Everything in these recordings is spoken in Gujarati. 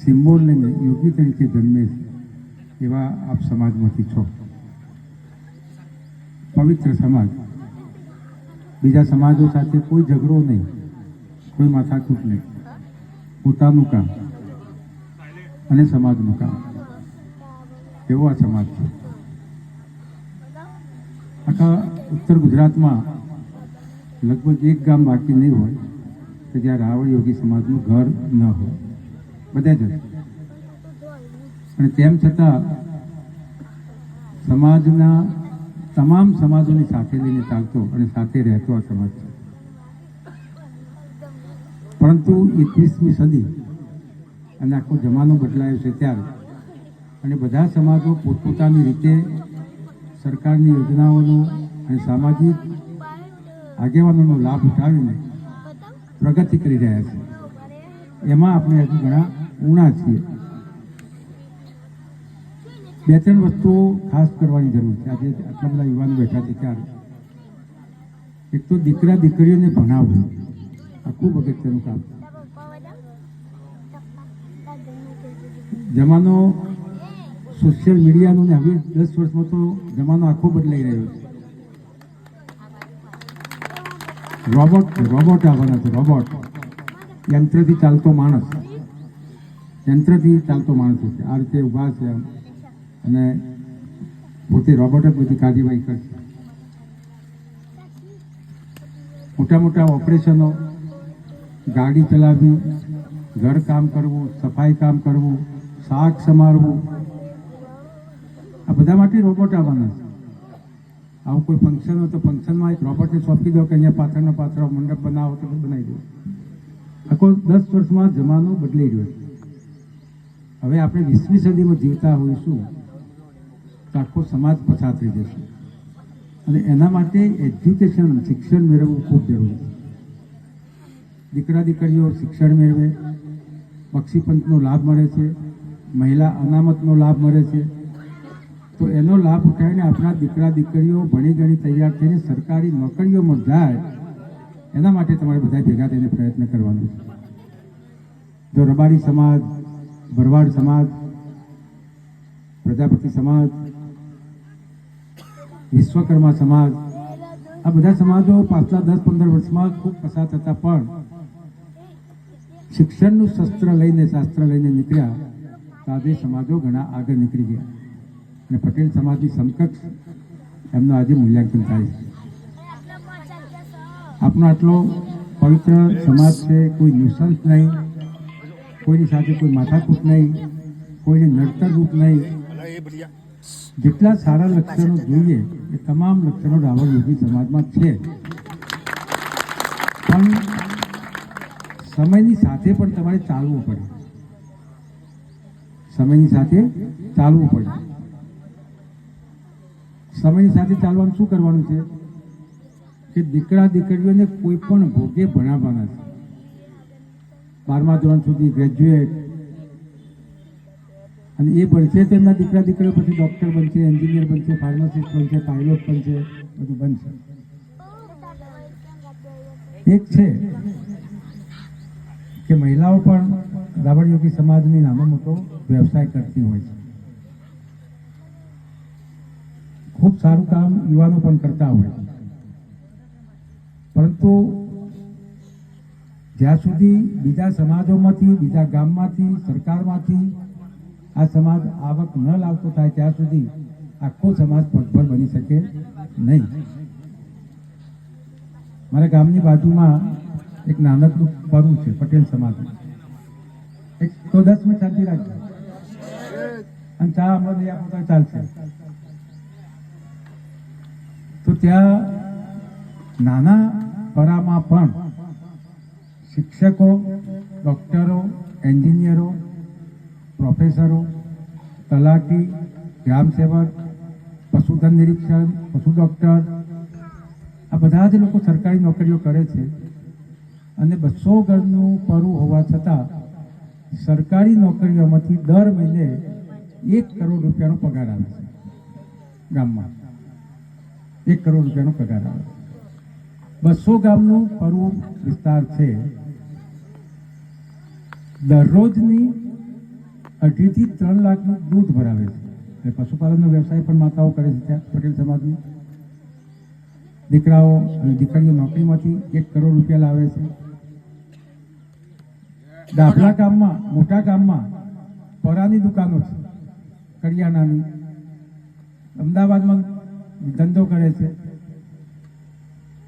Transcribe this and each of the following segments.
સિમ્બોલ લઈને યોગી તરીકે જન્મે છે એવા આપ સમાજમાંથી છો. પવિત્ર સમાજ, બીજા સમાજો સાથે કોઈ ઝઘડો નહીં, કોઈ માથાકૂટ નહીં, પોતાનું કામ અને સમાજનું કામ, એવો આ સમાજ છે. આખા ઉત્તર ગુજરાતમાં લગભગ એક ગામ બાકી નહીં હોય કે જ્યાં રાવળ યોગી સમાજનું ઘર ન હોય, બધા જ. અને તેમ છતાં સમાજના તમામ સમાજોની સાથે લઈને ચાલતો અને સાથે રહેતો આ સમાજ છે. પરંતુ 21મી સદી અને આખો જમાનો બદલાયો છે ત્યારે અને બધા સમાજો પોતપોતાની રીતે સરકારની યોજનાઓનો અને સામાજિક આગેવાનોનો લાભ ઉઠાવીને પ્રગતિ કરી રહ્યા છે. એમાં આપણે હજુ ઘણા ઊણા છીએ. બે ત્રણ વસ્તુઓ ખાસ કરવાની જરૂર છે. આજે આટલા બધા યુવાનો બેઠા છે ત્યારે એક તો દીકરા દીકરીઓને ભણાવવું, આ ખૂબ અગત્યનું કામ. જમાનો સોશિયલ મીડિયાનો ને હવે 10 વર્ષમાં તો જમાનો આખો બદલાઈ રહ્યો છે. રોબોટ આવવાના છે. રોબોટ, યંત્રથી ચાલતો માણસ, યંત્રથી ચાલતો માણસ છે. આ રીતે ઊભા છે અને પોતે રોબોટ જ બધી કાર્યવાહી કરશે. મોટા મોટા ઓપરેશનો, ગાડી ચલાવવી, ઘર કામ કરવું, સફાઈ કામ કરવું, શાક સમારવું, આ બધા માટે રોબોટ આવવાના છે. આવું કોઈ ફંક્શન હોય તો ફંક્શનમાં એક રોબોટને સોંપી દો કે અહીંયા પાછળનો પાત્ર મંડપ બનાવો તો બનાવી દો. આખો 10 વર્ષમાં જમાનો બદલાઈ રહ્યો છે. હવે આપણે 20મી સદીમાં જીવતા હોઈશું તો આખો સમાજ પછાત થઈ જશે અને એના માટે એજ્યુકેશન, શિક્ષણ મેળવવું ખૂબ જરૂરી છે. દીકરા દીકરીઓ શિક્ષણ મેળવે, બક્ષીપંચનો લાભ મળે છે, મહિલા અનામતનો લાભ મળે છે, તો એનો લાભ ઉઠાવીને આપણા દીકરા દીકરીઓ ભણી ગણી તૈયાર થઈને સરકારી નોકરીઓમાં જાય, એના માટે તમારે બધા ભેગા થઈને પ્રયત્ન કરવાનો છે. જો રબારી સમાજ, ભરવાડ સમાજ, પ્રજાપતિ સમાજ, વિશ્વકર્મા સમાજ, આ બધા સમાજો પાછલા 10-15 વર્ષમાં ખૂબ પસાર થતા પણ શિક્ષણનું શાસ્ત્ર લઈને નીકળ્યા તો આજે સમાજો ઘણા આગળ નીકળી ગયા અને પટેલ સમાજની સમકક્ષ એમનું આજે મૂલ્યાંકન થાય છે. આપનો આટલો પવિત્ર સમાજ છે, કોઈ ન્યુસન્સ નહીં, કોઈની સાથે કોઈ માથાકૂટ નહીં, કોઈને નડતર રૂપ નહીં. જેટલા સારા લક્ષણો જોઈએ એ તમામ લક્ષણો રાવળ યોગી સમાજમાં છે. પણ સમયની સાથે પણ તમારે ચાલવું પડે. સમયની સાથે ચાલવું પડે. સમયની સાથે ચાલવાનું શું કરવાનું છે કે દીકરા દીકરીઓને કોઈ પણ ભોગે ભણાવવાના છે. 12મા ધોરણ સુધી ગ્રેજ્યુએટ, અને એ ભણશે તો એમના દીકરા દીકરીઓ પછી ડૉક્ટર બનશે, એન્જિનિયર બનશે, ફાર્માસિસ્ટ બનશે, પાયલોટ બનશે, બધું બનશે. એક છે કે મહિલાઓ પણ રાવળ યોગી સમાજની નાનો મોટો વ્યવસાય કરતી હોય છે. ખૂબ સારું કામ યુવાનો પણ કરતા હોય છે. પરંતુ જ્યાં સુધી બીજા સમાજોમાંથી, બીજા ગામમાંથી, સરકારમાંથી આ સમાજ આવક ન લાવતો થાય ત્યાં સુધી આખો સમાજ પગભર બની શકે નહીં. મારા ગામની બાજુમાં એક નાનકડું પરુ છે પટેલ સમાજનું. એક તો 10 મિનિટ શાંતિ રાખજો અને ચા અમને લઈ આપો તો ચાલશે. તો ત્યાં નાના પરામાં પણ શિક્ષકો, ડૉક્ટરો, એન્જિનિયરો, પ્રોફેસરો, તલાટી, ગ્રામસેવક, પશુધન નિરીક્ષણ, પશુ ડૉક્ટર, આ બધા જ લોકો સરકારી નોકરીઓ કરે છે. અને 200 ઘરનું પરું હોવા છતાં સરકારી નોકરીઓમાંથી દર મહિને 1 કરોડ રૂપિયાનો પગાર આવે છે. ગામમાં 1 કરોડ રૂપિયાનો પગાર આવે છે. 200 ગામનું પરું વિસ્તાર છે. દરરોજની 2.5 થી 3 લાખનું દૂધ ભરાવે છે. એટલે પશુપાલનનો વ્યવસાય પણ માતાઓ કરે છે ત્યાં પટેલ સમાજની. દીકરાઓ અને દીકરીઓ નોકરીમાંથી 1 કરોડ રૂપિયા લાવે છે. દાખલા ગામમાં, મોટા ગામમાં પરાની દુકાનો છે કરિયાણાની. અમદાવાદમાં ધંધો કરે છે,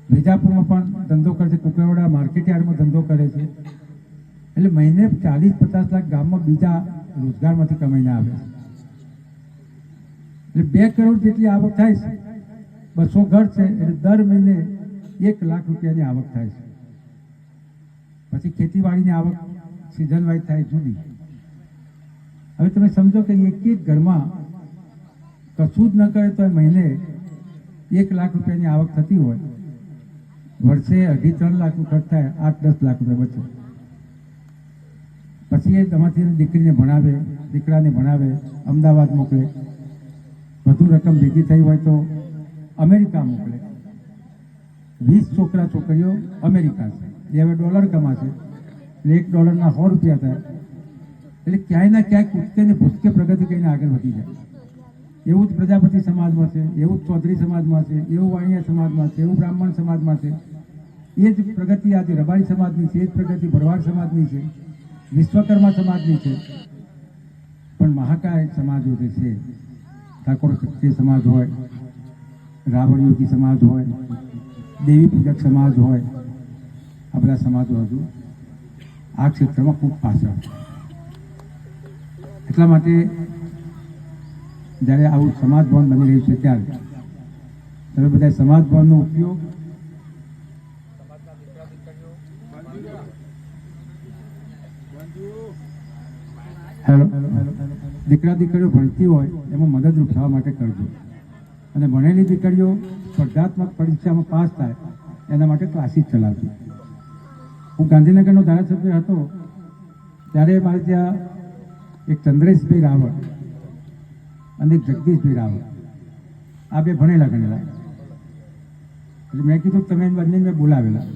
વિજાપુરમાં પણ ધંધો કરે છે, કુકરવાડા માર્કેટયાર્ડમાં ધંધો કરે છે. એટલે મહિને 40-50 લાખ ગામમાં બીજા રોજગારમાંથી કમાઈને આવે છે. એટલે 2 કરોડ જેટલી આવક થાય છે. 200 ઘર છે એટલે દર મહિને 1 લાખ રૂપિયાની આવક થાય છે. પછી ખેતીવાડીની આવક સિઝન વાઇઝ થાય જુદી. હવે તમે સમજો કે એક ઘરમાં કશું જ ન કરે તો મહિને 1 લાખ રૂપિયાની આવક થતી હોય, વર્ષે 2.5-3 લાખનું ખર્ચ થાય, 8-10 લાખ રૂપિયા બચે. પછી એ તમારી દીકરીને ભણાવે, દીકરાને ભણાવે, અમદાવાદ મોકલે. વધુ રકમ ભેગી થઈ હોય તો અમેરિકા મોકલે. 20 છોકરા છોકરીઓ અમેરિકા છે, એ હવે ડોલર કમાશે એટલે $1 100 રૂપિયા થાય. એટલે ક્યાંય ના ક્યાંય કૂદકે ને ભૂસકે પ્રગતિ કરીને આગળ વધી જાય. એવું જ પ્રજાપતિ સમાજમાં છે, એવું જ ચૌધરી સમાજમાં છે, એવું વાણિયા સમાજમાં છે, એવું બ્રાહ્મણ સમાજમાં છે. એ જ પ્રગતિ આજે રબારી સમાજની છે, એ જ પ્રગતિ ભરવાડ સમાજની છે, વિશ્વકર્મા સમાજની છે. પણ મહાકાય સમાજો જે છે, ઠાકોર ક્ષત્રિય સમાજ હોય, રાવણ યોગી સમાજ હોય, દેવી પૂજક સમાજ હોય, આ બધા સમાજો હજુ આ ક્ષેત્રમાં ખૂબ પાછળ. એટલા માટે જ્યારે આવું સમાજ ભવન બની રહ્યું છે ત્યારે તમે બધા સમાજ ભવનનો ઉપયોગ દીકરા દીકરીઓ ભણતી હોય એમાં મદદરૂપ થવા માટે કરજો. અને ભણેલી દીકરીઓ સ્પર્ધાત્મક પરીક્ષામાં પાસ થાય એના માટે ક્લાસીસ ચલાવજો. હું ગાંધીનગરનો ધારાસભ્ય હતો ત્યારે મારે ત્યાં એક ચંદ્રેશભાઈ રાવળ અને જગદીશભાઈ રાવળ, આ 2 ભણેલા ગણેલા. એટલે મેં કીધું તમે બંને મેં બોલાવેલા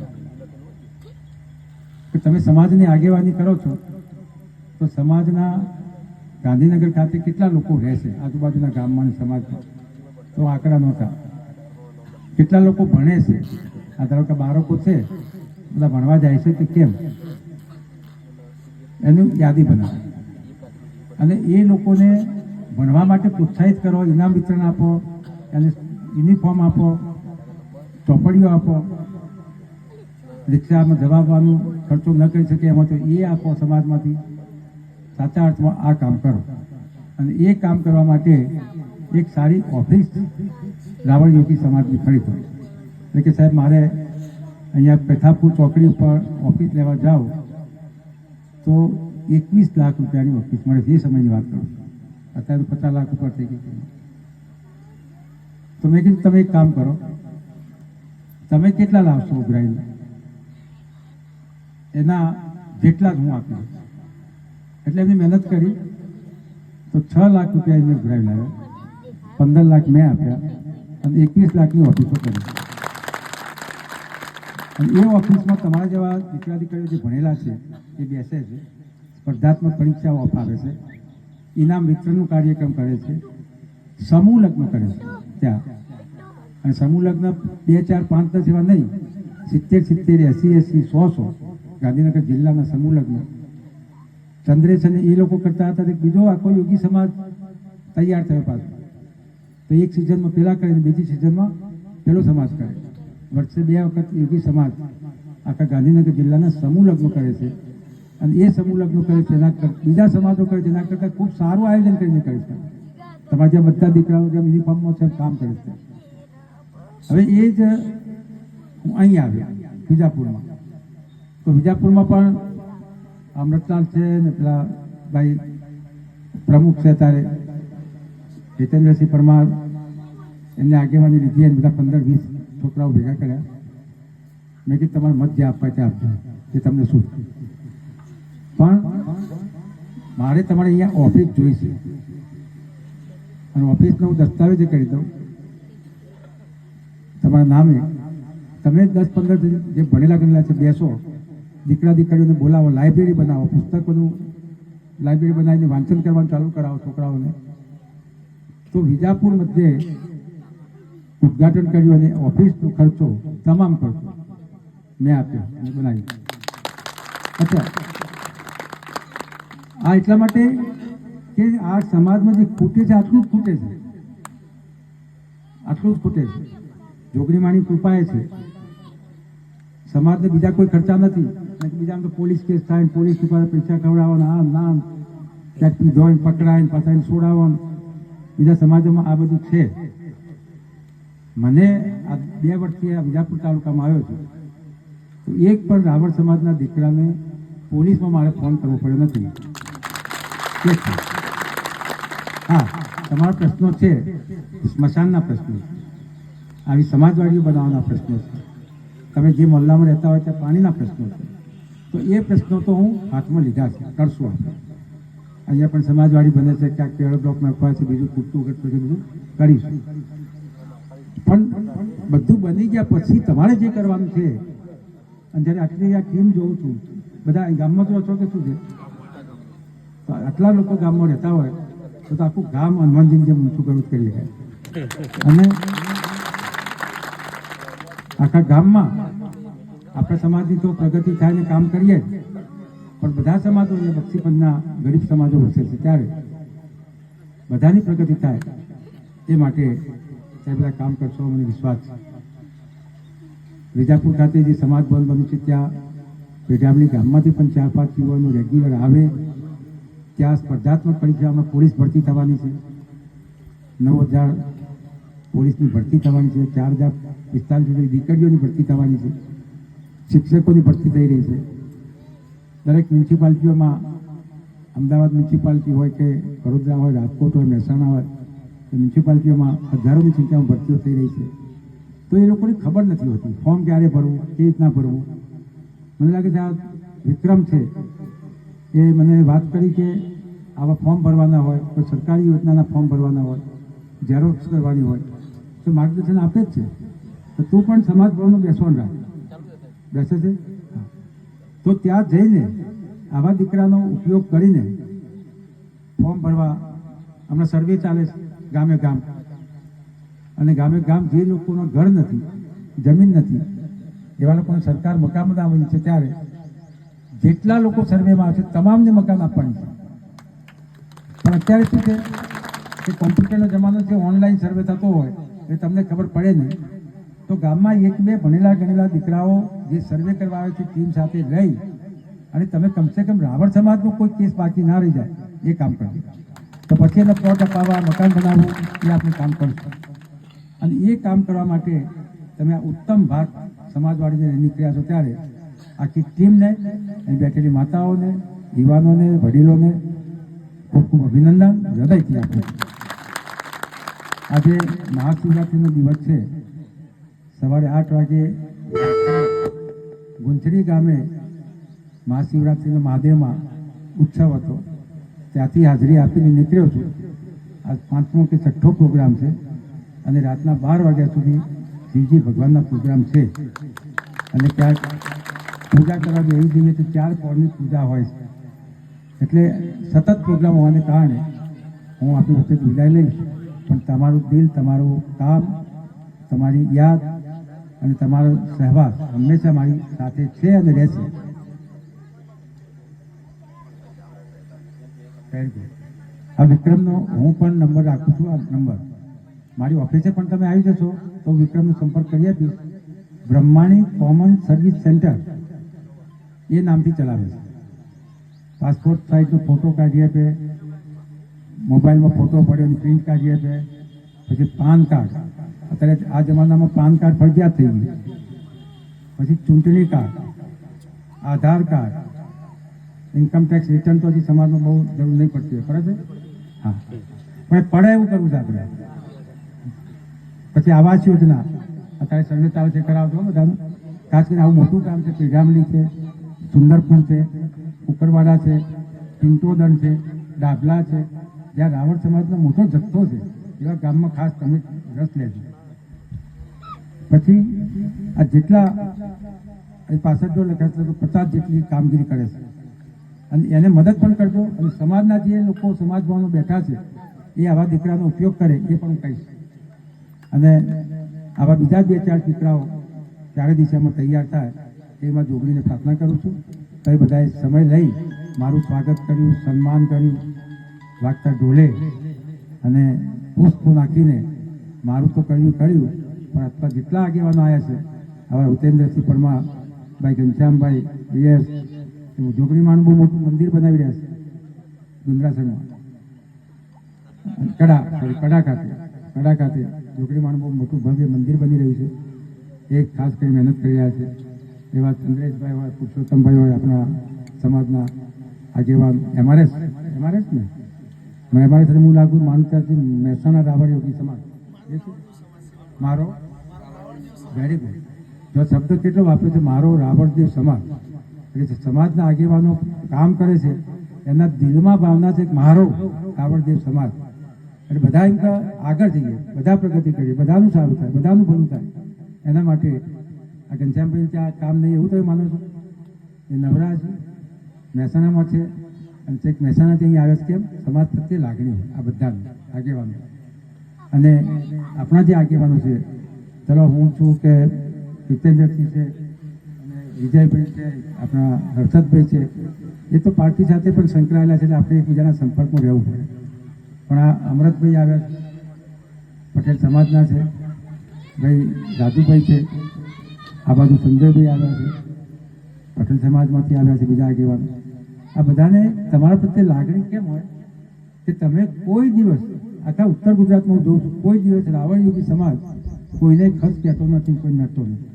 કે તમે સમાજની આગેવાની કરો છો તો સમાજના ગાંધીનગર ખાતે કેટલા લોકો રહેશે આજુબાજુના ગામમાં સમાજમાં, તો આંકડા નહોતા. કેટલા લોકો ભણે છે, આ ધારો કે બાળકો છે બધા ભણવા જાય છે તો કેમ, એનું યાદી બનાવો અને એ લોકોને ભણવા માટે પ્રોત્સાહિત કરો, ઇનામ વિતરણ આપો, એને યુનિફોર્મ આપો, ચોપડીઓ આપો. રિક્ષામાં જવાનું ખર્ચો ન કરી શકે એમાં તો એ આપો સમાજમાંથી. સાચા અર્થમાં આ કામ કરો. અને એ કામ કરવા માટે એક સારી ઓફિસ રાવણ યોગી સમાજની ખરીદો. એટલે કે સાહેબ મારે અહીંયા પેથાપુર ચોકડી ઉપર ઓફિસ લેવા જાઓ તો 21 લાખ રૂપિયાની ઓફિસ મળે છે. એ સમયની વાત કરું, અત્યારે 50 લાખ ઉપર થઈ ગઈ. તો મેં કીધું તમે એક કામ કરો, તમે કેટલા લાવશો ઉઘરાઈને એના જેટલા જ હું આપીશ. એટલે એમની મહેનત કરી તો 6 લાખ રૂપિયા એમને ઉઘરાવી લાવ્યા, 15 લાખ મેં આપ્યા અને 21 લાખની ઓફિસો કરી. અને એ ઓફિસમાં તમારા જેવા દીકરા દીકરીઓ જે ભણેલા છે એ બેસે છે, સ્પર્ધાત્મક પરીક્ષાઓ અપાવે છે, ઇનામ વિતરણનું કાર્યક્રમ કરે છે, સમૂહ લગ્ન કરે છે ત્યાં. અને સમૂહ લગ્ન 2, 4, 5 10 એવા નહીં, 70, 80, 100 ગાંધીનગર જિલ્લાના સમૂહ લગ્ન ચંદ્રેશ અને એ લોકો કરતા હતા. બીજો આખો યોગી સમાજ તૈયાર થયો પાછો. તો એક સિઝનમાં પેલા કરે, બીજી સિઝનમાં પેલો સમાજ કરે. વર્ષે 2 વખત યોગી સમાજ આખા ગાંધીનગર જિલ્લાના સમૂહ લગ્નો કરે છે. અને એ સમૂહ લગ્નો કરે છે એના બીજા સમાજો કરે છે એના કરતાં ખૂબ સારું આયોજન કરીને કરે છે. તમારા જે બધા દીકરાઓ જેમ યુનિફોર્મમાં છે કામ કરે છે. હવે એ જ હું અહીં આવ્યા વિજાપુરમાં, તો વિજાપુરમાં પણ અમૃતલાલ છે ને પેલા ભાઈ પ્રમુખ છે ત્યારે જીતેન્દ્રસિંહ પરમાર, એમને આગેવાની લીધી અને બધા 15-20 છોકરાઓ ભેગા કર્યા. મેં કીધું તમારે મત જે આપવા તે આપજો, જે તમને શું. પણ મારે તમારે અહીંયા ઓફિસ જોઈશે અને ઓફિસનો હું દસ્તાવેજ કરી દઉં તમારા નામે. તમે 10-15 જે ભણેલા ગણેલા છે બેસો, દીકરા દીકરીઓને બોલાવો, લાઇબ્રેરી બનાવો, પુસ્તકોનું લાઇબ્રેરી બનાવીને વાંચન કરવાનું ચાલુ કરાવો છોકરાઓને. તો વિજાપુર મધ્યે ઉદ્ઘાટન કર્યું અને ઓફિસનો ખર્ચો તમામ ખર્ચો મેં આપ્યો અને બનાવી. અચ્છા, આ એટલા માટે કે આ સમાજમાં જે ખૂટે છે આટલું જ ખૂટે છે, આટલું જ ખૂટે છે. જોગણી માની કૃપાએ છે, સમાજને બીજા કોઈ ખર્ચા નથી. બીજા તો પોલીસ કેસ થાય, પોલીસ પૈસા ખવડાવવાના, આમ નામ ક્યાંક પીધો હોય પકડાય પાછા છોડાવવાનું. બીજા સમાજોમાં આ બધું છે. મને આ 2 વર્ષથી આ વિજાપુર તાલુકામાં આવ્યો છું તો એક પણ રાવળ સમાજના દીકરાને પોલીસમાં મારે ફોન કરવો પડ્યો નથી. હા, તમારા પ્રશ્નો છે સ્મશાનના પ્રશ્નો, આવી સમાજવાડીઓ બનાવવાના પ્રશ્નો છે, તમે જે મોહલ્લામાં રહેતા હોય ત્યાં પાણીના પ્રશ્નો છે. તો એ પ્રશ્નો તો હું હાથમાં લીધા છે, કરશું આપણે. અહીંયા પણ સમાજવાડી બને છે, ક્યાંક કેળો બ્લોક નાખવા છે, બીજું ખૂટતું ઘટતું છે, બીજું કરીશું. પણ બધું બની ગયા પછી તમારે જે કરવાનું છે, અને જ્યારે આટલી આ ટીમ જોઉં છું, બધા ગામમાં જ રહો છો કે શું છે? તો આટલા લોકો ગામમાં રહેતા હોય તો આખું ગામ હનુમાનજીની જેમ ઊંચું કરવું કરી શકે. અને આખા ગામમાં આપણા સમાજની તો પ્રગતિ થાય ને કામ કરીએ, પણ બધા સમાજો બક્ષીપંથના ગરીબ સમાજો વસે છે, ત્યારે બધાની પ્રગતિ થાય એ માટે બધા કામ કરશો મને વિશ્વાસ છે. વિજાપુર ખાતે જે સમાજ ભવન બન્યું છે ત્યાં પેઢામલી ગામમાંથી પણ 4-5 યુવાનો રેગ્યુલર આવે. ત્યાં સ્પર્ધાત્મક પરીક્ષામાં પોલીસ ભરતી થવાની છે, 9,000 પોલીસની ભરતી થવાની છે, 4,045 સુધી દીકરીઓની ભરતી થવાની છે, શિક્ષકોની ભરતી થઈ રહી છે. દરેક મ્યુનિસિપાલિટીઓમાં, અમદાવાદ મ્યુનિસિપાલિટી હોય કે વડોદરા હોય, રાજકોટ હોય, મહેસાણા હોય, મ્યુનિસિપાલિટીઓમાં હજારોની સંખ્યામાં ભરતીઓ થઈ રહી છે. તો એ લોકોને ખબર નથી હોતી ફોર્મ ક્યારે ભરવું, કેવી રીતના ભરવું. મને લાગે છે આ વિક્રમ છે એ મને વાત કરી કે આવા ફોર્મ ભરવાના હોય, કોઈ સરકારી યોજનાના ફોર્મ ભરવાના હોય, ઝેરોક્સ કરવાની હોય તો માર્ગદર્શન આપે જ છે. તો તું પણ સમાજ ભવનનું બેસવાનું રાખ, બેસે છે તો ત્યાં જઈને આવા દીકરાનો ઉપયોગ કરીને ફોર્મ ભરવા. હમણાં સર્વે ચાલે છે ગામે ગામ, અને ગામે ગામ જે લોકોના ઘર નથી, જમીન નથી, એવા લોકોને સરકાર મકાન બનાવવાની છે. ત્યારે જેટલા લોકો સર્વેમાં આવશે તમામને મકાન આપવાની છે. પણ અત્યારે શું છે કે કોમ્પ્યુટરનો જમાનો છે, ઓનલાઈન સર્વે થતો હોય એટલે તમને ખબર પડે નહીં. તો ગામમાં 1-2 ભણેલા ગણેલા દીકરાઓ જે સર્વે કરવા આવે છે ટીમ સાથે રહી અને તમે કમસે કમ રાવળ સમાજનો કોઈ કેસ બાકી ના રહી જાય એ કામ કરો. તો પછી એને પ્લોટ અપાવવા, મકાન બનાવવું એ આપણે કામ કરશું. અને એ કામ કરવા માટે તમે આ ઉત્તમ ભાગ સમાજવાડીને નીકળ્યા છો, ત્યારે આખી ટીમને, અહીં બેઠેલી માતાઓને, યુવાનોને, વડીલોને ખૂબ ખૂબ અભિનંદન હૃદયથી આપું છું. આજે મહાશિવરાત્રિનો દિવસ છે. સવારે 8 વાગે ગુંચરી ગામે મહાશિવરાત્રિનો મહાદેવમાં ઉત્સવ હતો, ત્યાંથી હાજરી આપીને નીકળ્યો છું. આ 5મો કે 6ઠ્ઠો પ્રોગ્રામ છે અને રાતના 12 વાગ્યા સુધી શિવજી ભગવાનના પ્રોગ્રામ છે. અને ક્યાંક પૂજા કરવાની એવી જઈએ તો 4 પહોરની પૂજા હોય છે. એટલે સતત પ્રોગ્રામ હોવાને કારણે હું આપણી વચ્ચે વિદાય લઈશ, પણ તમારું દિલ, તમારું કામ, તમારી યાદ અને તમારો સહવાસ હંમેશા મારી સાથે છે અને રહેશે. આ વિક્રમનો હું પણ નંબર રાખું છું. આ નંબર મારી ઓફિસે પણ તમે આવી જશો તો વિક્રમનો સંપર્ક કરી આપીશ. બ્રહ્માણી કોમન સર્વિસ સેન્ટર એ નામથી ચલાવે છે. પાસપોર્ટ સાઇઝનો ફોટો કાઢી આપે, મોબાઈલમાં ફોટો પડ્યો પ્રિન્ટ કાઢી આપે, પછી પાન કાર્ડ, અત્યારે આ જમાનામાં પાન કાર્ડ ફરજિયાત થઈ ગયું, પછી ચૂંટણી કાર્ડ, આધાર કાર્ડ, ઇન્કમ ટેક્સ રિટર્ન તો હજી સમાજમાં બહુ જરૂર નહીં પડતી હોય, પડે છે? હા, પણ પડે એવું કરવું છે આપણે. પછી આવાસ યોજના અત્યારે સર્વે ચાલે છે, કરાવજો બધાનું. ખાસ કરીને આવું મોટું કામ છે. પેઢામલી છે, સુંદરપુર છે, કુકરવાડા છે, પિંટોદન છે, ડાભલા છે, જ્યાં રાવળ સમાજનો મોટો જથ્થો છે, એવા ગામમાં ખાસ તમે રસ લેજો. પછી આ જેટલા પાછળ જો લખાશે તો 50 જેટલી કામગીરી કરે છે. અને એને મદદ પણ કરજો. અને સમાજના જે લોકો સમાજ ભવનમાં બેઠા છે એ આવા દીકરાનો ઉપયોગ કરે એ પણ હું કહીશ. અને આવા બીજા 2-4 દીકરાઓ ચારે દિશામાં તૈયાર થાય એમાં જોગણીને પ્રાર્થના કરું છું. તો એ બધાએ સમય લઈ મારું સ્વાગત કર્યું, સન્માન કર્યું, વાગતા ઢોલે અને પુષ્પ નાખીને મારું તો કર્યું પણ અથવા જેટલા આગેવાનો આવ્યા છે આવા હુતેન્દ્રસિંહ પરમાર, ભાઈ ઘનશ્યામભાઈ ડીએસ, જોગણીમાં બહુ મોટું મંદિર બનાવી રહ્યા છે ડુંગરાસરમાં, કડા ખાતે જોગણીમાં બહુ મોટું ભવ્ય મંદિર બની રહ્યું છે. એ ખાસ કરી મહેનત કરી રહ્યા છે. એવા ચંદ્રેશભાઈ હોય, પુરુષોત્તમભાઈ હોય, આપણા સમાજના આગેવાન એમઆરએસ ને એમઆરએસ હું લાગુ માનું ત્યાંથી મહેસાણા રાવળ યોગી સમાજ એ છે મારો વેરી ગુડ. જો શબ્દ કેટલો વાપર્યો છે મારો રાવળદેવ સમાજ, એટલે સમાજના આગેવાનો કામ કરે છે એના દિલમાં ભાવના છે કે મારો રાવળદેવ સમાજ. એટલે બધા એમ કે આગળ જઈએ, બધા પ્રગતિ કરીએ, બધાનું સારું થાય, બધાનું ભલું થાય. એના માટે આ ઘનશ્યામભાઈ ત્યાં કામ નહીં એવું તમે માનો છો? એ નવરા છે, મહેસાણામાં છે અને ચેક મહેસાણાથી અહીં આવે છે. કેમ? સમાજ પ્રત્યે લાગણી આ બધાનું આગેવાનો. અને આપણા જે આગેવાનો છે, ચલો હું છું કે જીતેન્દ્રસિંહ છે અને વિજયભાઈ છે, આપણા હર્ષદભાઈ છે, એ તો પાર્ટી સાથે પણ સંકળાયેલા છે એટલે આપણે એકબીજાના સંપર્કમાં રહેવું પડે. પણ આ અમૃતભાઈ આવ્યા છે, પટેલ સમાજના છે, ભાઈ દાદુભાઈ છે, આ બાજુ સંજયભાઈ આવ્યા છે, પટેલ સમાજમાંથી આવ્યા છે બીજા આગેવાનો. આ બધાને તમારા પ્રત્યે લાગણી કેમ હોય કે તમે કોઈ દિવસ આખા ઉત્તર ગુજરાતમાં હું જોઉં છું કોઈ દિવસ રાવળ યોગી સમાજ કોઈને ખર્ચ કહેતો નથી, કોઈ નડતો નથી.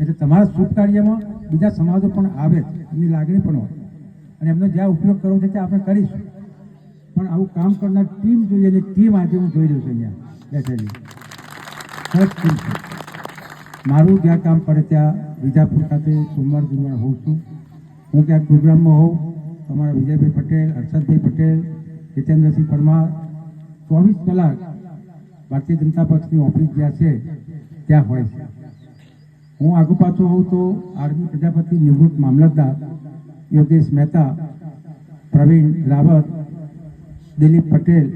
એટલે તમારા શુભ કાર્યમાં બીજા સમાજો પણ આવે, એમની લાગણી પણ હોય અને એમનો જ્યાં ઉપયોગ કરવો છે ત્યાં આપણે કરીશું. પણ આવું કામ કરનાર ટીમ જોઈએ અને ટીમ આજે હું જોઈ રહ્યો છું અહીંયા બેઠેલી સરસ ટીમ છે. મારું જ્યાં કામ પડે ત્યાં વિજાપુર ખાતે સોમવાર ગુરુવાર હોઉં છું. હું ક્યાંક પ્રોગ્રામમાં હોઉં તો અમારા વિજયભાઈ પટેલ, હર્ષદભાઈ પટેલ, જીતેન્દ્રસિંહ પરમાર 24 કલાક ભારતીય જનતા પક્ષની ઓફિસ જ્યાં છે ત્યાં હોય છે. હું આગુ પાછો હોઉં તો આર્મી પ્રજાપતિ નિવૃત્ત મામલતદાર યોગેશ મહેતા, પ્રવીણ રાવત, દિલીપ પટેલ,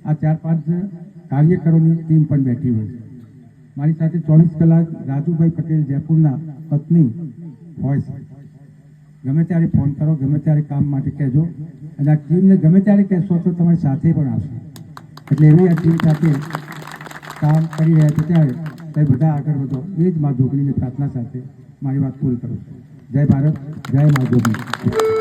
આ 4-5 કાર્યકરોની ટીમ પણ બેઠી હોય છે. મારી સાથે 24 કલાક રાજુભાઈ પટેલ જયપુરના પત્ની હોય છે. ગમે ત્યારે ફોન કરો, ગમે ત્યારે કામ માટે કહેજો અને આ ટીમને ગમે ત્યારે કહેશો તો તમારી સાથે પણ આવશે. એટલે એવી આ ટીમ સાથે કામ કરી રહ્યા છે ત્યારે તમે બધા આગળ વધો એ જ મા જોગણીની પ્રાર્થના સાથે મારી વાત પૂરી કરું છું. જય ભારત, જય મા જોગણી.